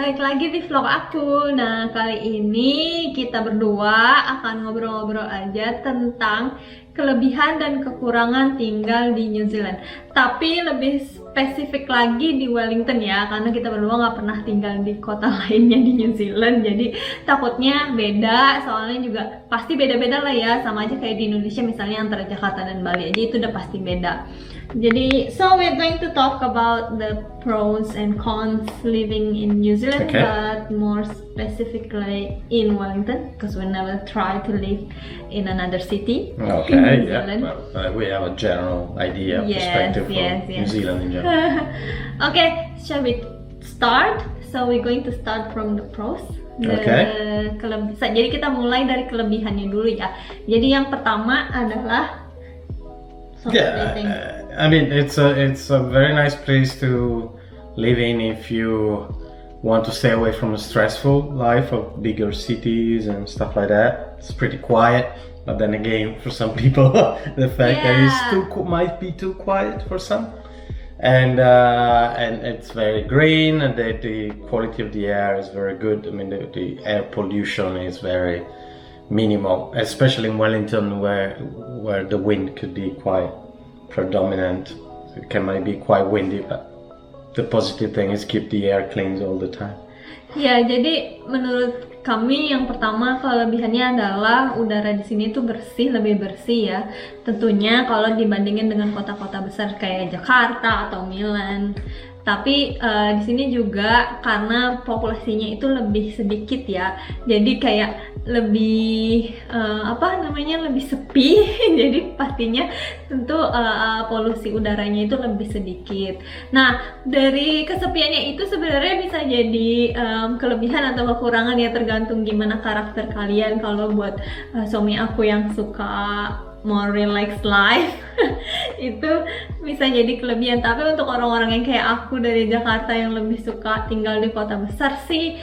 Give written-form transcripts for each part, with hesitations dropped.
balik lagi di vlog aku. Nah, kali ini kita berdua akan ngobrol-ngobrol aja tentang kelebihan dan kekurangan tinggal di New Zealand. Tapi lebih spesifik lagi di Wellington ya, karena kita berdua nggak pernah tinggal di kota lainnya di New Zealand. Jadi takutnya beda, soalnya juga pasti beda-beda lah ya. Sama aja kayak di Indonesia misalnya antara Jakarta dan Bali aja itu udah pasti beda. Jadi, so we're going to talk about the pros and cons living in New Zealand, Okay. but more specifically in Wellington, because we never try to live in another city. in Okay, New yeah. Zealand. Well, we have a general idea, Yes, perspective yes, of yes. New Zealand in general. Okay, shall we start? So we're going to start from the pros. Okay. Jadi kita mulai dari kelebihannya dulu ya. Jadi yang pertama adalah Yeah, I mean it's a very nice place to live in if you want to stay away from a stressful life of bigger cities and stuff like that. It's pretty quiet, but then again, for some people, the fact that it's might be too quiet for some. And it's very green, and the quality of the air is very good. I mean, the air pollution is very minimal, especially in Wellington, where the wind could be quite predominant. It might be quite windy, but the positive thing is keep the air clean all the time. Ya, jadi menurut kami yang pertama kelebihannya adalah udara di sini tuh bersih, lebih bersih ya. Tentunya kalau dibandingin dengan kota-kota besar kayak Jakarta atau Milan. Tapi di sini juga karena populasinya itu lebih sedikit ya, jadi kayak lebih lebih sepi. Jadi pastinya tentu polusi udaranya itu lebih sedikit. Nah, dari kesepiannya itu sebenarnya bisa jadi kelebihan atau kekurangan ya, tergantung gimana karakter kalian. Kalau buat suami aku yang suka more relaxed life itu bisa jadi kelebihan. Tapi untuk orang-orang yang kayak aku dari Jakarta yang lebih suka tinggal di kota besar sih,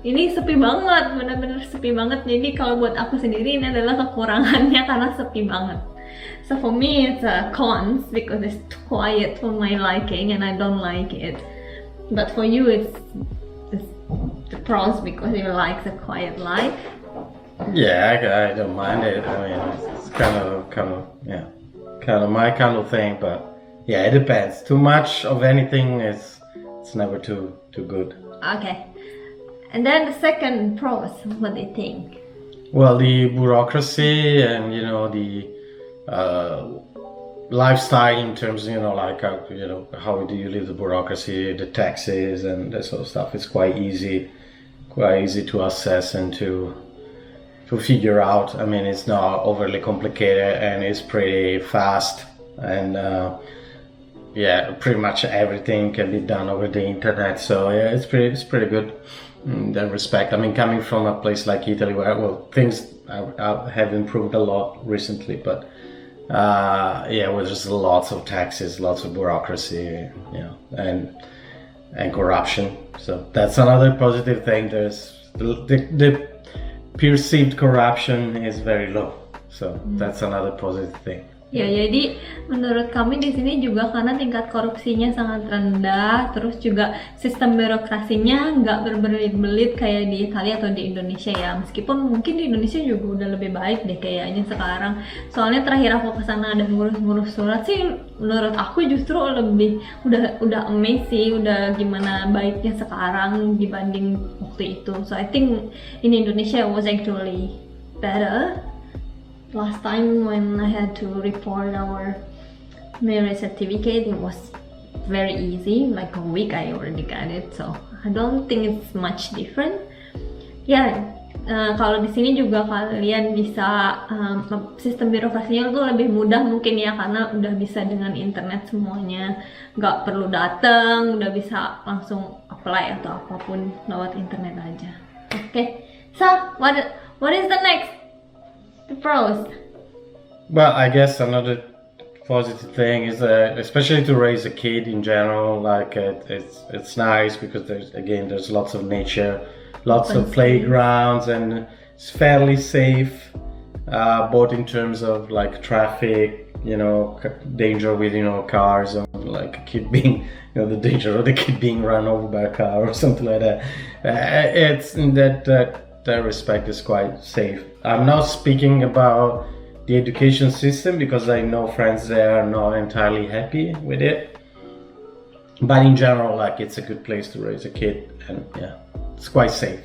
ini sepi banget, bener-bener sepi banget. Jadi kalau buat aku sendiri ini adalah kekurangannya karena sepi banget. So for me it's a cons because it's too quiet for my liking and I don't like it. But for you it's the pros because you like the quiet life. Yeah, I don't mind it. I mean, it's kind of my kind of thing. But yeah, it depends. Too much of anything it's never too good. Okay, and then the second pros, what do you think? Well, the bureaucracy and the lifestyle in terms, like how do you live the bureaucracy, the taxes and that sort of stuff. It's quite easy to assess and to figure out. I mean, it's not overly complicated and it's pretty fast, and pretty much everything can be done over the internet. So yeah, it's pretty good in that respect. I mean, coming from a place like Italy where things have improved a lot recently, but where there's lots of taxes, lots of bureaucracy, and corruption. So that's another positive thing. There's the perceived corruption is very low, so that's another positive thing. Ya, jadi menurut kami di sini juga karena tingkat korupsinya sangat rendah, terus juga sistem birokrasinya nggak berbelit-belit kayak di Italia atau di Indonesia ya. Meskipun mungkin di Indonesia juga udah lebih baik deh kayaknya sekarang. Soalnya terakhir aku kesana dan ngurus-ngurus surat sih, menurut aku justru lebih udah amazed sih, udah gimana baiknya sekarang dibanding waktu itu. So I think in Indonesia was actually better. Last time when I had to report our marriage certificate, it was very easy, like a week I already got it, so I don't think it's much different. Ya, kalau di sini juga kalian bisa sistem birokrasinya itu lebih mudah mungkin ya, karena udah bisa dengan internet semuanya, nggak perlu datang, udah bisa langsung apply atau apapun lewat internet aja. Okay, so what is the next? The pros. Well, I guess another positive thing is especially to raise a kid in general, like it's nice because there's lots of nature, lots of playgrounds, and it's fairly safe, both in terms of like traffic, danger with cars like a kid being, the danger of the kid being run over by a car or something like that. It's in that respect is quite safe. I'm not speaking about the education system because I know friends there are not entirely happy with it. But in general, like it's a good place to raise a kid, and yeah, it's quite safe.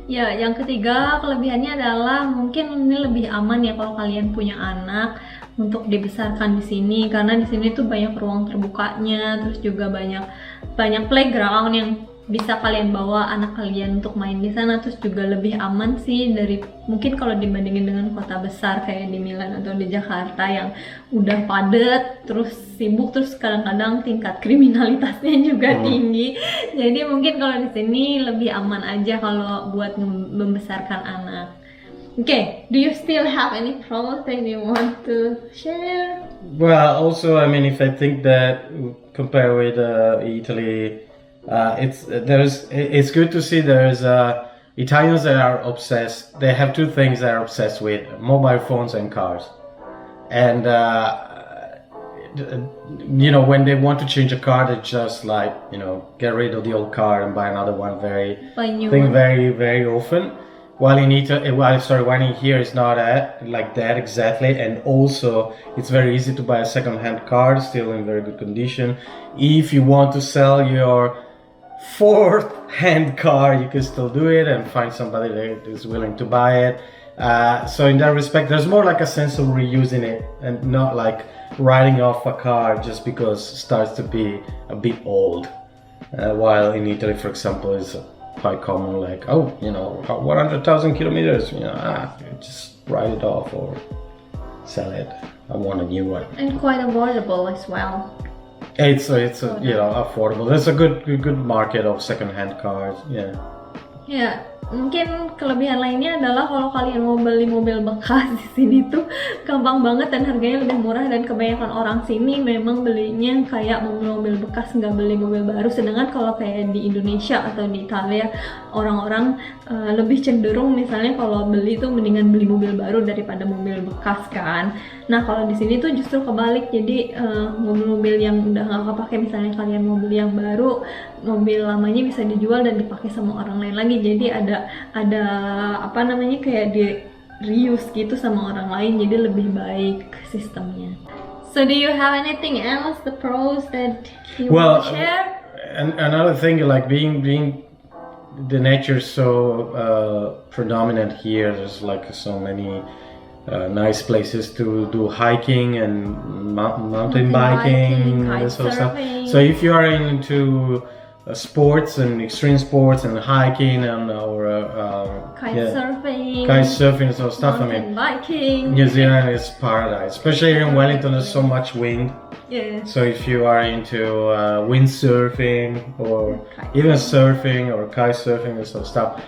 Ya, yang ketiga kelebihannya adalah mungkin ini lebih aman ya kalau kalian punya anak untuk dibesarkan di sini, karena di sini tuh banyak ruang terbukanya, terus juga banyak playground yang bisa kalian bawa anak kalian untuk main di sana, terus juga lebih aman sih dari mungkin kalau dibandingin dengan kota besar kayak di Milan atau di Jakarta yang udah padat, terus sibuk, terus kadang-kadang tingkat kriminalitasnya juga tinggi. Jadi mungkin kalau di sini lebih aman aja kalau buat membesarkan anak. Okay, do you still have any pros that you want to share? Well, also, I mean, if I think that compare with Italy, it's good to see there's Italians that are obsessed. They have two things they are obsessed with: mobile phones and cars. And when they want to change a car, they just like get rid of the old car and buy another one very very often. While in Italy, while in here it's not like that exactly, and also it's very easy to buy a second-hand car still in very good condition. If you want to sell your fourth-hand car, you can still do it and find somebody that is willing to buy it. So in that respect, there's more like a sense of reusing it and not like writing off a car just because it starts to be a bit old. While in Italy, for example, it's quite common, like 100,000 kilometers, just write it off or sell it. I want a new one. And quite affordable as well. It's affordable. There's a good market of second-hand cars. Yeah. Ya, mungkin kelebihan lainnya adalah kalau kalian mau beli mobil bekas di sini tuh gampang banget dan harganya lebih murah, dan kebanyakan orang sini memang belinya kayak mobil bekas, nggak beli mobil baru. Sedangkan kalau kayak di Indonesia atau di Italia, orang-orang lebih cenderung misalnya kalau beli tuh mendingan beli mobil baru daripada mobil bekas kan. Nah kalau di sini tuh justru kebalik, jadi mobil-mobil yang udah nggak kepake, misalnya kalian mau beli yang baru, mobil lamanya bisa dijual dan dipakai sama orang lain lagi. Jadi ada kayak di reuse gitu sama orang lain, jadi lebih baik sistemnya. So do you have anything else, the pros that you want to share? Another thing, like being the nature so predominant here, there's like so many nice places to do hiking and mountain biking and this sort of stuff. So if you are into sports and extreme sports and hiking and kite surfing and sort of stuff, biking, New Zealand is paradise. Especially in Wellington, there's so much wind. Yeah. So if you are into windsurfing or even surfing or kite surfing and sort of stuff,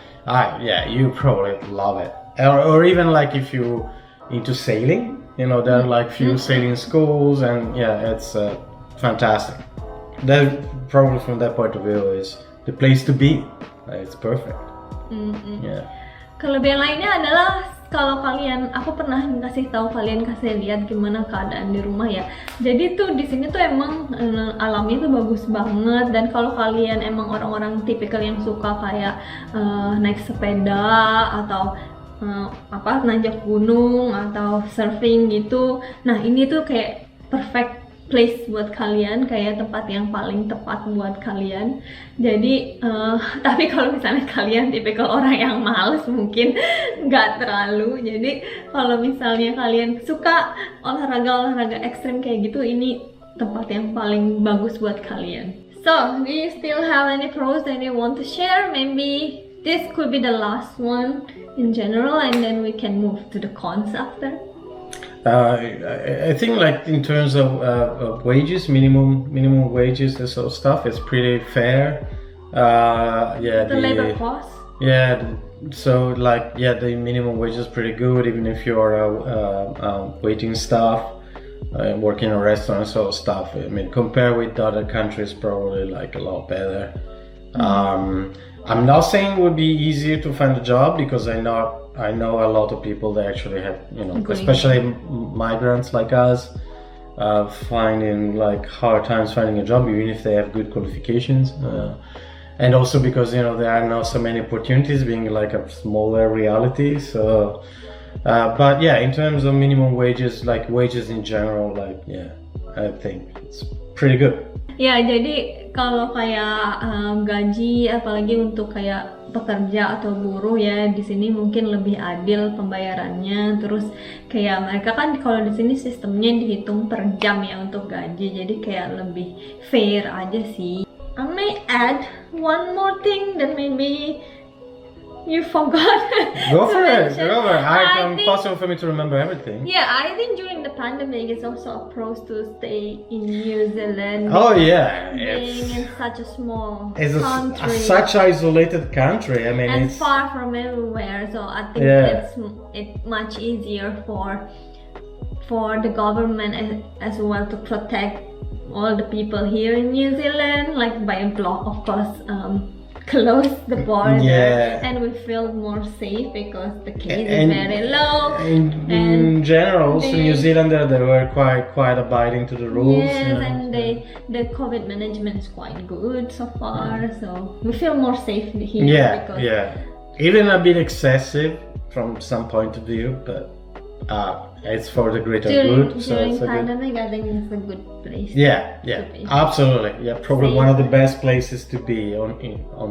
you probably love it. Or even like if you into sailing, there are like few sailing schools, and it's fantastic. That probably from that point of view is the place to be. It's perfect. Yeah. Kelebihan lainnya adalah kalau aku pernah kasih lihat gimana keadaan di rumah ya. Jadi tuh di sini tuh emang alamnya tuh bagus banget, dan kalau kalian emang orang-orang tipikal yang suka kayak naik sepeda atau nanjak gunung atau surfing gitu, nah ini tuh kayak perfect place buat kalian, kayak tempat yang paling tepat buat kalian. Jadi tapi kalau misalnya kalian tipikal orang yang males mungkin nggak terlalu. Jadi kalau misalnya kalian suka olahraga ekstrim kayak gitu, ini tempat yang paling bagus buat kalian. So do you still have any pros that you want to share? Maybe this could be the last one in general, and then we can move to the cons after. I think like in terms of wages, minimum wages, this sort of stuff, it's pretty fair. The labor cost. Yeah, so like the minimum wage is pretty good, even if you're waiting staff, working in a restaurant, sort of stuff. I mean, compared with other countries, probably like a lot better. I'm not saying it would be easier to find a job, because I know a lot of people that actually have, especially migrants like us, finding like hard times finding a job, even if they have good qualifications. And also because there are not so many opportunities, being like a smaller reality. So, but yeah, in terms of minimum wages, like wages in general, like yeah, I think it's pretty good. Ya, jadi kalau kayak gaji, apalagi untuk kayak pekerja atau buruh ya, di sini mungkin lebih adil pembayarannya. Terus kayak mereka kan kalau di sini sistemnya dihitung per jam ya untuk gaji, jadi kayak lebih fair aja sih. I may add one more thing that maybe you forgot. Go to for it. mention. Go for it. I It's think- impossible for me to remember everything. Yeah, I think during the pandemic it's also a pros to stay in New Zealand. Oh yeah, Being in such a small it's country such isolated country. I mean, and it's far from everywhere, so I think Yeah. it's much easier for the government as well to protect all the people here in New Zealand, like by block, of course, close the border, Yeah. and we feel more safe because the case And- is very low. in general, also they- New Zealander, they were quite abiding to the rules. Yes, you know. and the COVID management is quite good so far, so we feel more safe here. Yeah, because yeah. Even a bit excessive from some point of view, but it's for the greater during good. So it's a good. pandemic, I think it's a good place. Yeah, to be. absolutely. Yeah, probably Safe. one of the best places to be on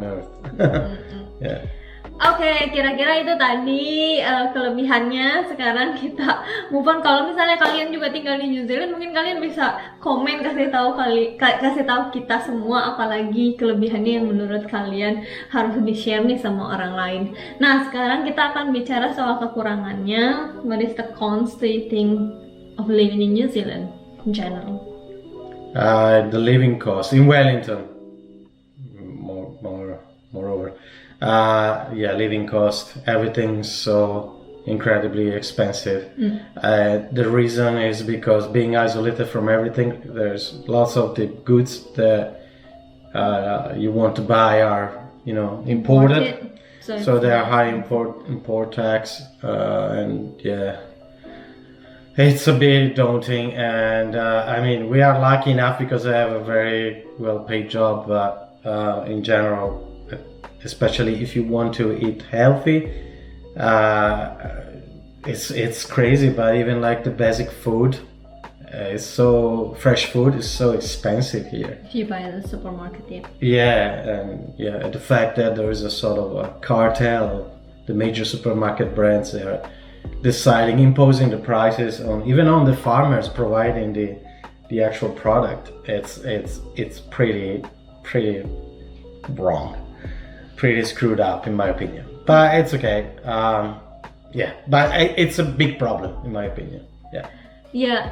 Earth. Yeah. Oke, kira-kira itu tadi kelebihannya. Sekarang kita move on. Kalau misalnya kalian juga tinggal di New Zealand, mungkin kalian bisa komen kasih tahu kita semua apalagi kelebihannya yang menurut kalian harus di-share nih sama orang lain. Nah, sekarang kita akan bicara soal kekurangannya. What is the cons do you think of living in New Zealand in general? The living cost in Wellington, moreover. Living cost, everything's so incredibly expensive. The reason is because being isolated from everything, there's lots of the goods that you want to buy are imported. So they are high import tax, and yeah, it's a bit daunting. And I mean, we are lucky enough because I have a very well-paid job, but in general, especially if you want to eat healthy, it's crazy. But even like the basic food, fresh food is so expensive here. If you buy at the supermarket, And the fact that there is a sort of a cartel of the major supermarket brands, they are imposing the prices on the farmers providing the actual product. It's pretty wrong, pretty screwed up in my opinion. But it's okay. But it's a big problem in my opinion. Ya,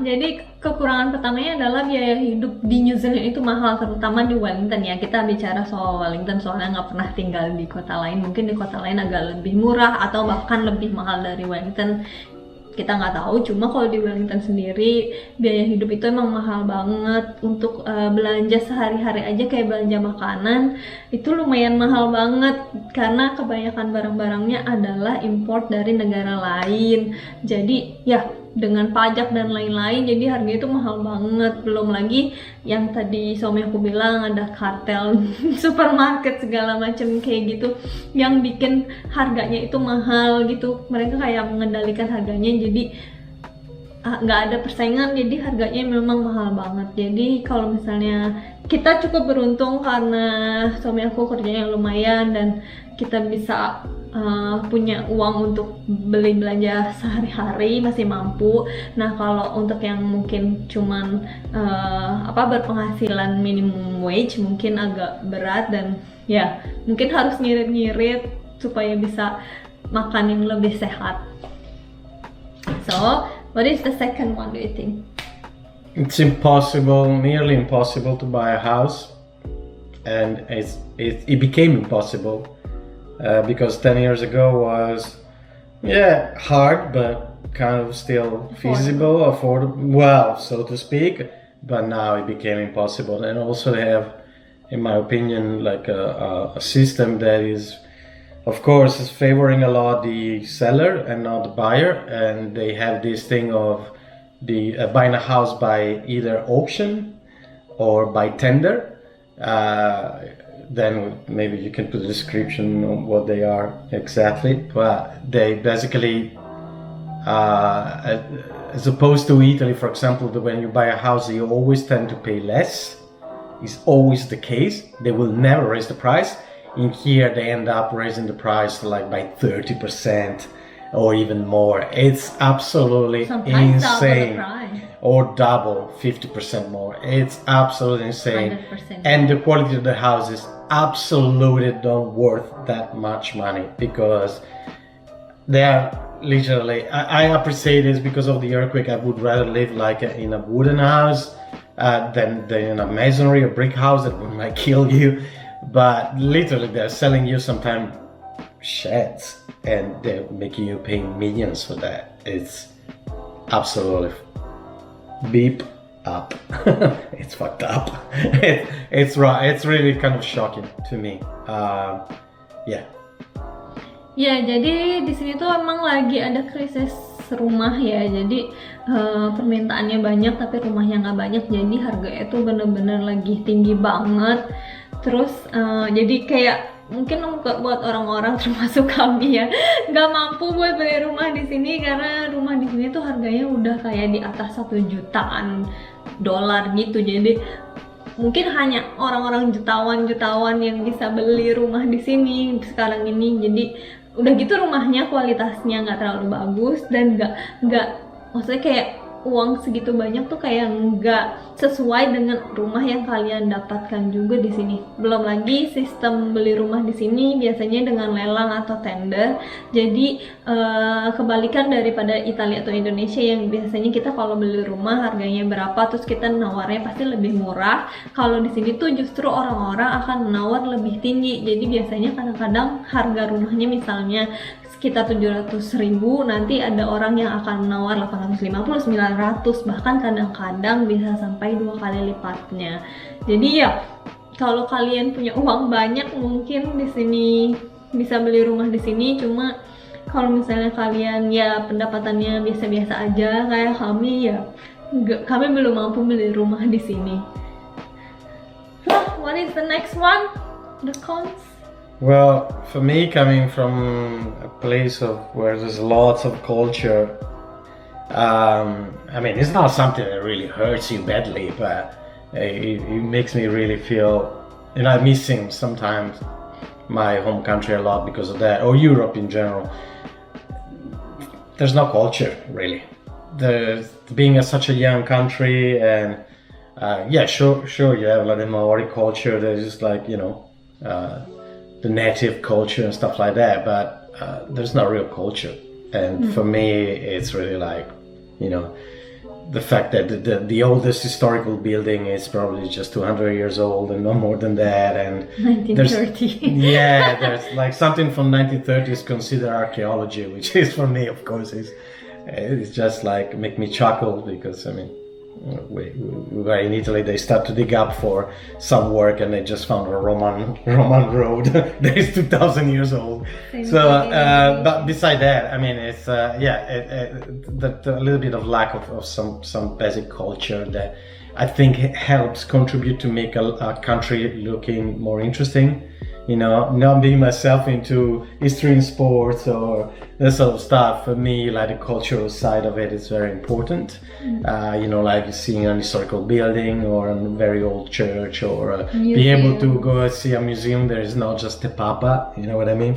jadi kekurangan pertamanya adalah biaya hidup di New Zealand itu mahal, terutama di Wellington ya. Kita bicara soal Wellington soalnya nggak pernah tinggal di kota lain. Mungkin di kota lain agak lebih murah atau bahkan lebih mahal dari Wellington. Kita nggak tahu, cuma kalau di Wellington sendiri biaya hidup itu emang mahal banget. Untuk belanja sehari-hari aja kayak belanja makanan itu lumayan mahal banget karena kebanyakan barang-barangnya adalah import dari negara lain. Jadi ya dengan pajak dan lain-lain, jadi harganya itu mahal banget. Belum lagi yang tadi suami aku bilang ada kartel supermarket segala macam kayak gitu yang bikin harganya itu mahal gitu. Mereka kayak mengendalikan harganya, jadi nggak ada persaingan, jadi harganya memang mahal banget. Jadi kalau misalnya kita cukup beruntung karena suami aku kerjanya lumayan dan kita bisa punya uang untuk beli belanja sehari-hari, masih mampu. Nah, kalau untuk yang mungkin cuman berpenghasilan minimum wage mungkin agak berat dan ya mungkin harus ngirit-ngirit supaya bisa makan yang lebih sehat. So, what is the second one do you think? It's nearly impossible to buy a house, and it became impossible. Because 10 years ago was hard but kind of still feasible, affordable, so to speak, but now it became impossible. And also they have, in my opinion, like a system that is, of course, is favoring a lot the seller and not the buyer, and they have this thing of buying a house by either auction or by tender, then maybe you can put a description on what they are exactly. But they basically, as opposed to Italy, for example, when you buy a house, you always tend to pay less. It's always the case. They will never raise the price. In here, they end up raising the price like by 30% or even more. It's absolutely Sometimes insane. double the price. Or double, 50% more. It's absolutely insane. 100%. And the quality of the house is absolutely not worth that much money, because they are literally, I appreciate this because of the earthquake. I would rather live like in a wooden house than in a masonry or brick house that might kill you. But literally they're selling you sometimes sheds and they're making you pay millions for that. It's absolutely beep up. It's fucked up. It's right. It's really kind of shocking to me. Yeah. Ya, jadi di sini tuh emang lagi ada krisis rumah ya. Jadi permintaannya banyak tapi rumahnya nggak banyak. Jadi harganya tuh bener-bener lagi tinggi banget. Terus jadi kayak mungkin buat orang-orang termasuk kami ya nggak mampu buat beli rumah di sini, karena rumah di sini tuh harganya udah kayak di atas 1 jutaan dolar gitu. Jadi mungkin hanya orang-orang jutawan yang bisa beli rumah di sini sekarang ini. Jadi udah gitu rumahnya kualitasnya nggak terlalu bagus dan nggak maksudnya kayak uang segitu banyak tuh kayak nggak sesuai dengan rumah yang kalian dapatkan juga di sini. Belum lagi sistem beli rumah di sini biasanya dengan lelang atau tender. Jadi kebalikan daripada Italia atau Indonesia yang biasanya kita kalau beli rumah harganya berapa terus kita nawarnya pasti lebih murah. Kalau di sini tuh justru orang-orang akan menawar lebih tinggi. Jadi biasanya kadang-kadang harga rumahnya misalnya sekitar 700.000, nanti ada orang yang akan menawar 850, 900, bahkan kadang-kadang bisa sampai 2 kali lipatnya. Jadi ya kalau kalian punya uang banyak mungkin di sini bisa beli rumah di sini. Cuma kalau misalnya kalian ya pendapatannya biasa-biasa aja kayak kami ya kami belum mampu beli rumah di sini. So, what is the next one? The cons? Well, for me, coming from a place where there's lots of culture, I mean, it's not something that really hurts you badly, but it makes me really feel, I'm missing sometimes my home country a lot because of that, or Europe in general. There's no culture, really. Being such a young country, and yeah, sure, you have like the Maori culture. There's just like, the native culture and stuff like that, but there's no real culture. And for me, it's really like, the fact that the oldest historical building is probably just 200 years old and no more than that. And 1930. there's like something from 1930s considered archaeology, which is for me, of course, it's just like make me chuckle because I mean, we were in Italy. They start to dig up for some work, and they just found a Roman road that is 2,000 years old. But beside that, I mean, it's a little bit of lack of some basic culture that I think helps contribute to make a country looking more interesting. Not being myself into history and sports or that sort of stuff, for me, like the cultural side of it is very important. Like seeing an historical building or a very old church, or being able to go see a museum. There is not just the Papa, you know what I mean?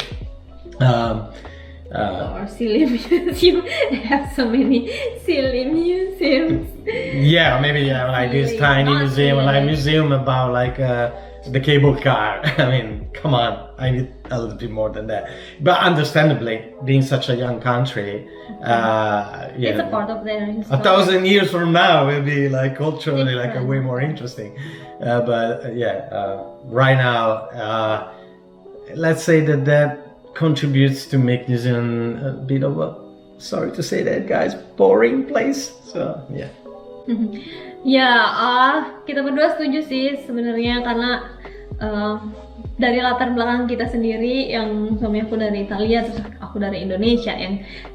Or silly museum. They have so many silly museums. Yeah, maybe like this tiny museum, like museum about like the cable car. I mean, come on, I need a little bit more than that. But understandably, being such a young country, it's a part of their history. 1,000 years from now will be like culturally like a way more interesting. Right now, let's say that contributes to make New Zealand a bit of a, sorry to say that, guys, boring place. So yeah. Ya, kita berdua setuju sih sebenarnya, karena dari latar belakang kita sendiri, yang suami aku dari Italia, terus aku dari Indonesia,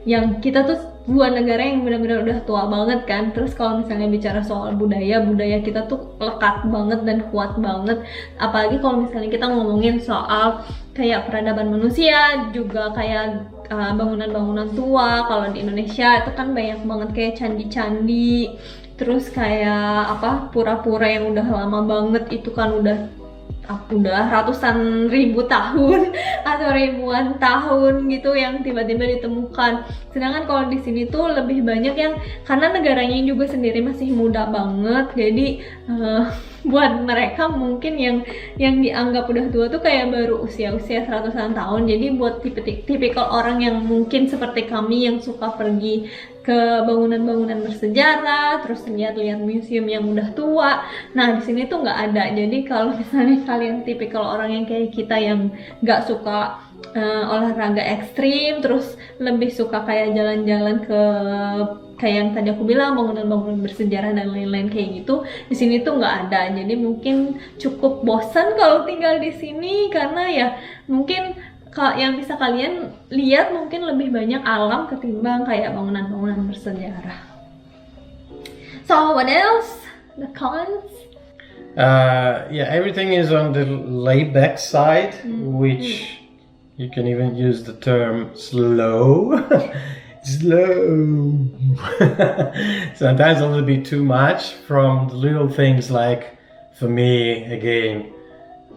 yang kita tuh dua negara yang benar-benar udah tua banget kan. Terus kalau misalnya bicara soal budaya kita tuh lekat banget dan kuat banget, apalagi kalau misalnya kita ngomongin soal kayak peradaban manusia, juga kayak bangunan-bangunan tua. Kalau di Indonesia itu kan banyak banget kayak candi-candi, terus kayak apa, pura-pura yang udah lama banget itu kan udah ratusan ribu tahun atau ribuan tahun gitu yang tiba-tiba ditemukan. Sedangkan kalau di sini tuh lebih banyak yang, karena negaranya juga sendiri masih muda banget, jadi buat mereka mungkin yang dianggap udah tua tuh kayak baru usia seratusan tahun. Jadi buat tipikal orang yang mungkin seperti kami yang suka pergi ke bangunan-bangunan bersejarah, terus lihat-lihat museum yang udah tua, nah di sini tuh nggak ada. Jadi kalau misalnya kalian tipikal orang yang kayak kita yang nggak suka olahraga ekstrim, terus lebih suka kayak jalan-jalan ke kayak yang tadi aku bilang bangunan-bangunan bersejarah dan lain-lain kayak gitu, di sini tuh nggak ada. Jadi mungkin cukup bosan kalau tinggal di sini, karena ya mungkin yang bisa kalian lihat mungkin lebih banyak alam ketimbang kayak bangunan-bangunan bersejarah. So what else? The cons? Yeah, everything is on the laid back side, which you can even use the term slow. Slow. Sometimes a little bit too much, from the little things like, for me, again,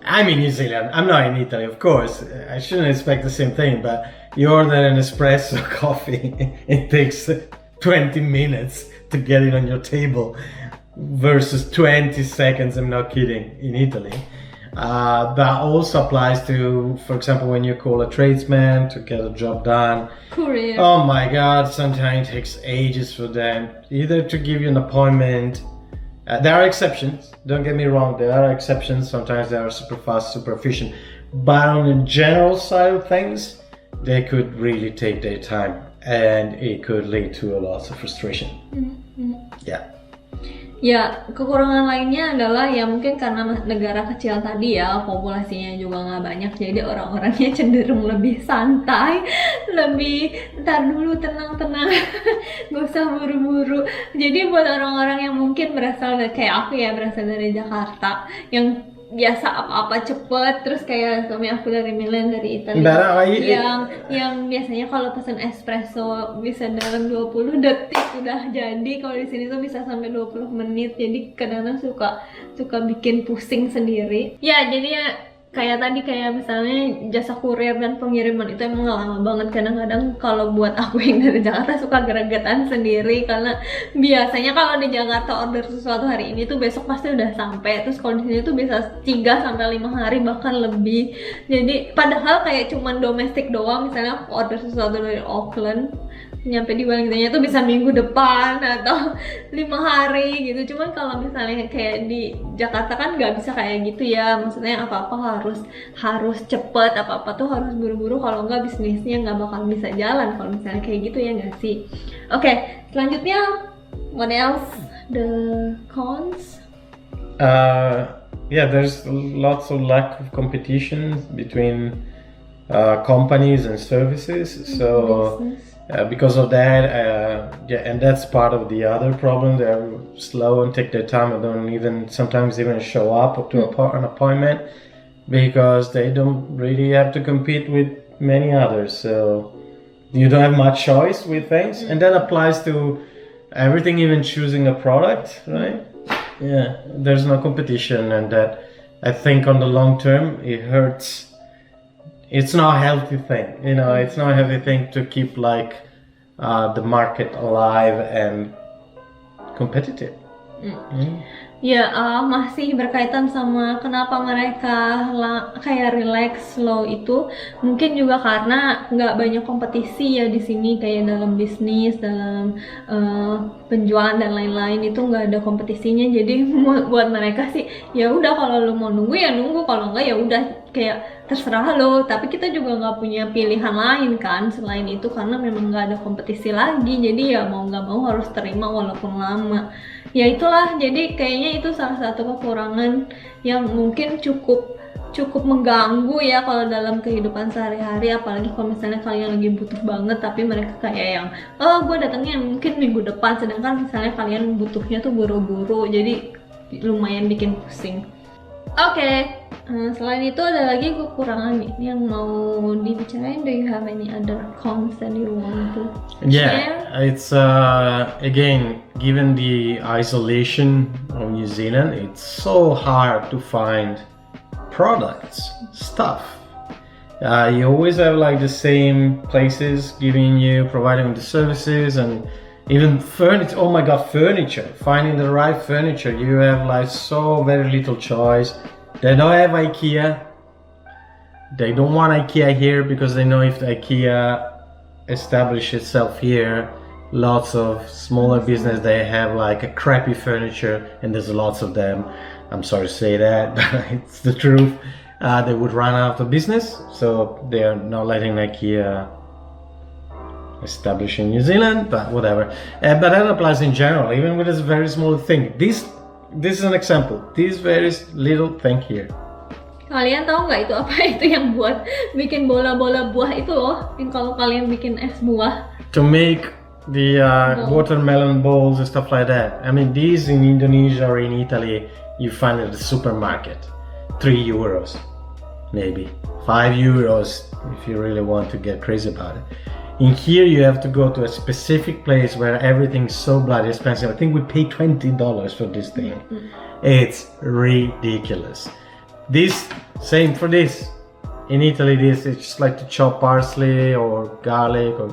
I'm in New Zealand, I'm not in Italy, of course. I shouldn't expect the same thing, but you order an espresso coffee, it takes 20 minutes to get it on your table versus 20 seconds, I'm not kidding, in Italy. That also applies to, for example, when you call a tradesman to get a job done. Courier. Oh my god, sometimes it takes ages for them, either to give you an appointment. There are exceptions, don't get me wrong, there are exceptions, sometimes they are super fast, super efficient, but on the general side of things, they could really take their time and it could lead to a lot of frustration. Yeah. Ya, kekurangan lainnya adalah ya mungkin karena negara kecil tadi ya, populasinya juga nggak banyak, jadi orang-orangnya cenderung lebih santai, lebih ntar dulu, tenang-tenang, nggak usah buru-buru. Jadi buat orang-orang yang mungkin berasal dari, kayak aku ya, berasal dari Jakarta, yang biasa apa-apa cepet, terus kayak suami aku dari Milan, dari Italia, yang biasanya kalau pesen espresso bisa dalam 20 detik udah jadi, kalau di sini tuh bisa sampai 20 menit, jadi kadang-kadang suka bikin pusing sendiri. Ya jadi ya kayak tadi, kayak misalnya jasa kurir dan pengiriman itu emang lama banget. Kadang-kadang kalau buat aku yang dari Jakarta suka gregetan sendiri, karena biasanya kalau di Jakarta order sesuatu hari ini tuh besok pasti udah sampai, terus kalau di sini tuh bisa 3 sampai 5 hari bahkan lebih. Jadi padahal kayak cuman domestik doang, misalnya aku order sesuatu dari Auckland, nyampe di Wellingtonnya tuh bisa minggu depan atau 5 hari gitu. Cuman kalau misalnya kayak di Jakarta kan nggak bisa kayak gitu ya, maksudnya apa-apa harus cepet, apa-apa tuh harus buru-buru, kalau nggak bisnisnya nggak bakal bisa jalan kalau misalnya kayak gitu, ya nggak sih? Oke, selanjutnya what else? The cons? Yeah, there's lots of lack of competition between companies and services, so because of that, yeah, and that's part of the other problem. They're slow and take their time and don't sometimes even show up to an appointment, because they don't really have to compete with many others, so you don't have much choice with things. And that applies to everything, even choosing a product, right? Yeah, there's no competition, and that, I think, on the long term it hurts. It's not a healthy thing, it's not a healthy thing to keep the market alive and competitive. Ya, masih berkaitan sama kenapa mereka kayak relax slow itu, mungkin juga karena nggak banyak kompetisi ya di sini, kayak dalam bisnis, dalam penjualan dan lain-lain itu nggak ada kompetisinya. Jadi buat mereka sih ya udah, kalau lo mau nunggu ya nunggu, kalau nggak ya udah, kayak terserah lo. Tapi kita juga nggak punya pilihan lain kan selain itu, karena memang nggak ada kompetisi lagi. Jadi ya mau nggak mau harus terima walaupun lama. Ya itulah, jadi kayaknya itu salah satu kekurangan yang mungkin cukup cukup mengganggu ya kalau dalam kehidupan sehari-hari, apalagi kalau misalnya kalian lagi butuh banget tapi mereka kayak yang gue datangnya mungkin minggu depan, sedangkan misalnya kalian butuhnya tuh buru-buru, jadi lumayan bikin pusing. Oke, selain itu ada lagi kekurangan nih yang mau dibicarain. Do you have any other cons that you want to share? It's again, given the isolation of New Zealand, it's so hard to find products, stuff. You always have like the same places providing the services, and even furniture. Oh my god, furniture! Finding the right furniture, you have like so very little choice. They don't have IKEA. They don't want IKEA here because they know if the IKEA establish itself here, lots of smaller business, they have like a crappy furniture, and there's lots of them. I'm sorry to say that, but it's the truth. They would run out of business, so they are not letting IKEA establish in New Zealand, but whatever. But that applies in general, even with this very small thing. This is an example. This very little thing here. Kalian tahu nggak itu apa itu yang buat bikin bola-bola buah itu loh, yang kalau kalian bikin es buah. To make the watermelon bowls and stuff like that. I mean, these in Indonesia or in Italy, you find at the supermarket. €3, maybe. €5 if you really want to get crazy about it. In here, you have to go to a specific place where everything's so bloody expensive. I think we paid $20 for this thing. It's ridiculous. Same for this. In Italy, it's just like to chop parsley or garlic, or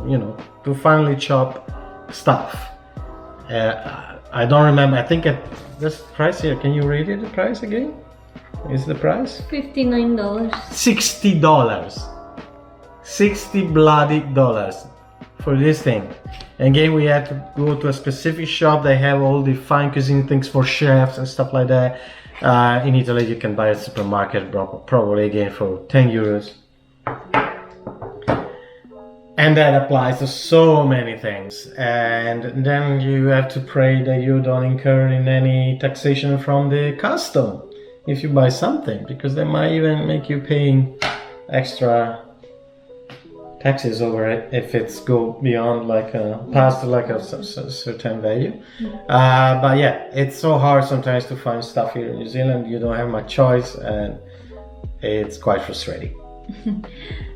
to finally chop stuff. I don't remember. I think this price here. Can you read it? The price again? Is the price? $59. $60. $60 bloody for this thing. Again, we had to go to a specific shop. They have all the fine cuisine things for chefs and stuff like that. In Italy, you can buy at supermarket probably again for €10. And that applies to so many things. And then you have to pray that you don't incur in any taxation from the custom if you buy something, because they might even make you paying extra taxes over it if it's go beyond past a certain value. But yeah, it's so hard sometimes to find stuff here in New Zealand. You don't have much choice, and it's quite frustrating.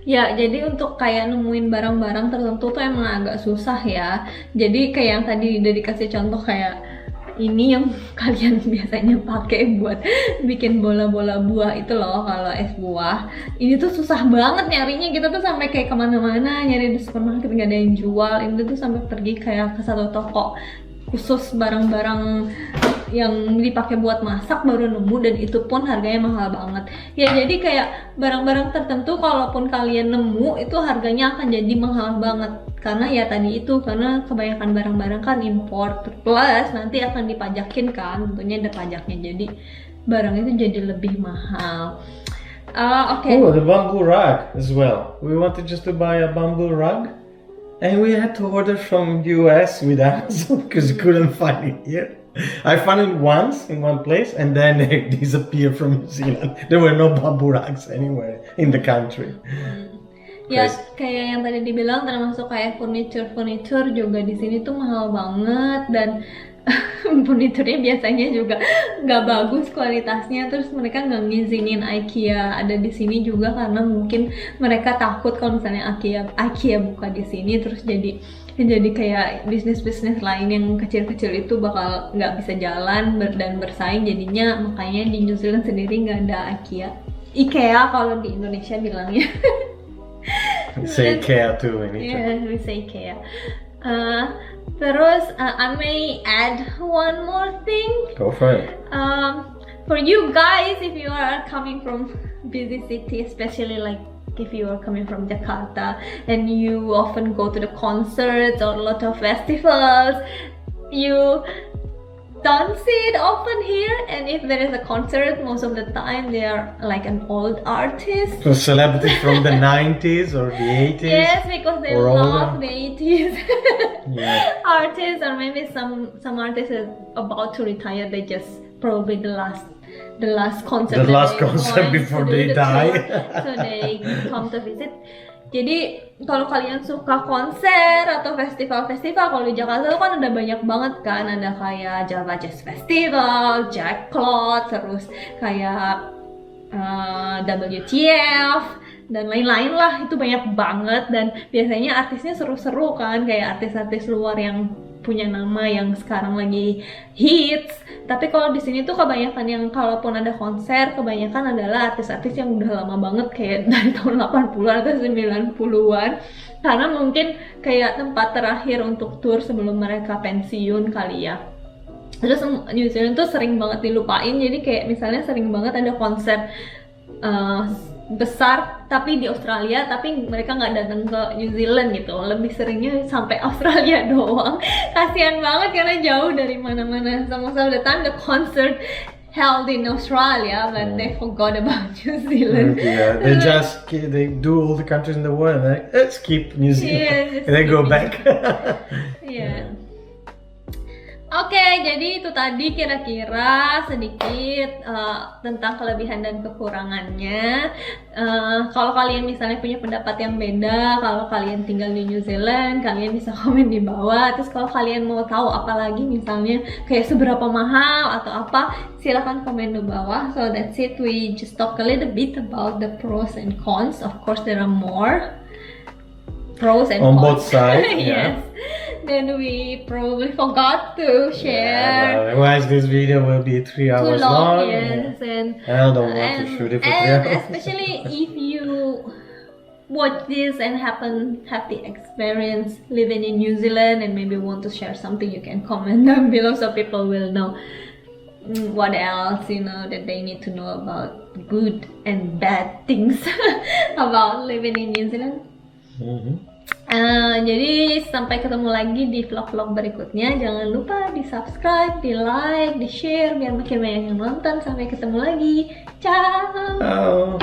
Ya, jadi untuk kayak nemuin barang-barang tertentu tuh emang agak susah ya. Jadi kayak yang tadi udah dikasih contoh, kayak ini yang kalian biasanya pakai buat bikin bola-bola buah itu loh, kalau es buah ini tuh susah banget nyarinya. Kita tuh sampai kayak kemana-mana nyari di supermarket, nggak ada yang jual. Ini tuh sampai pergi kayak ke satu toko khusus barang-barang yang dipakai buat masak baru nemu, dan itu pun harganya mahal banget ya. Jadi kayak barang-barang tertentu kalaupun kalian nemu itu harganya akan jadi mahal banget, karena ya tadi itu, karena kebanyakan barang-barang kan import, plus nanti akan dipajakin kan, tentunya ada pajaknya, jadi barang itu jadi lebih mahal. Okay. Oh, the bamboo rug as well. We wanted just to buy a bamboo rug, and we had to order from US with Amazon because we couldn't find it here. I found it once in one place, and then it disappeared from New Zealand. There were no bamboo rugs anywhere in the country. Ya, kayak yang tadi dibilang, termasuk kayak furniture juga di sini tuh mahal banget, dan furniturnya biasanya juga nggak bagus kualitasnya. Terus mereka nggak ngizinin IKEA ada di sini juga, karena mungkin mereka takut kalau misalnya IKEA buka di sini, terus jadi kayak bisnis lain yang kecil-kecil itu bakal nggak bisa jalan dan bersaing. Jadinya makanya di New Zealand sendiri nggak ada IKEA kalau di Indonesia bilangnya. We say IKEA too in Italy. Yeah, we say IKEA. Terus I may add one more thing. Go for it. For you guys, if you are coming from busy city, especially like if you are coming from Jakarta and you often go to the concerts or a lot of festivals, you don't see it often here. And if there is a concert, most of the time they are like an old artist. So celebrities from the 90s or the 80s? Yes, because they love the 80s. Yeah. Artists, or maybe some artists are about to retire, they just probably the last concert. The last that they concert want before to do they the die. tour. So they come to visit. Jadi kalau kalian suka konser atau festival-festival, kalau di Jakarta tuh kan ada banyak banget kan, ada kayak Java Jazz Festival, Jack Cloud, terus kayak WTF dan lain-lain lah, itu banyak banget. Dan biasanya artisnya seru-seru kan, kayak artis-artis luar yang punya nama yang sekarang lagi hits. Tapi kalau di sini tuh kebanyakan yang kalaupun ada konser, kebanyakan adalah artis-artis yang udah lama banget, kayak dari tahun 80-an atau 90-an, karena mungkin kayak tempat terakhir untuk tour sebelum mereka pensiun kali ya. Terus New Zealand tuh sering banget dilupain, jadi kayak misalnya sering banget ada konser besar tapi di Australia, tapi mereka nggak datang ke New Zealand gitu. Lebih seringnya sampai Australia doang. Kasian banget karena jauh dari mana-mana. Some of the time the concert held in Australia, but they forgot about New Zealand. Yeah, they do all the countries in the world. And let's keep New Zealand, Yeah, and then go back. Yeah. Oke, jadi itu tadi kira-kira sedikit tentang kelebihan dan kekurangannya. Kalau kalian misalnya punya pendapat yang beda, kalau kalian tinggal di New Zealand, kalian bisa komen di bawah. Terus kalau kalian mau tahu apa lagi, misalnya kayak seberapa mahal atau apa, silahkan komen di bawah. So that's it, we just talk a little bit about the pros and cons. Of course there are more pros and On cons. both sides, Yes. yeah. Then we probably forgot to share. Yeah, otherwise this video will be 3 Too hours long, long. yes, and I don't want to shoot it for 3 and hours. especially if you watch this and have the experience living in New Zealand and maybe want to share something, you can comment down below so people will know what else that they need to know about good and bad things about living in New Zealand. Jadi sampai ketemu lagi di vlog-vlog berikutnya. Jangan lupa di subscribe, di like, di share biar makin banyak yang nonton. Sampai ketemu lagi. Ciao. Oh.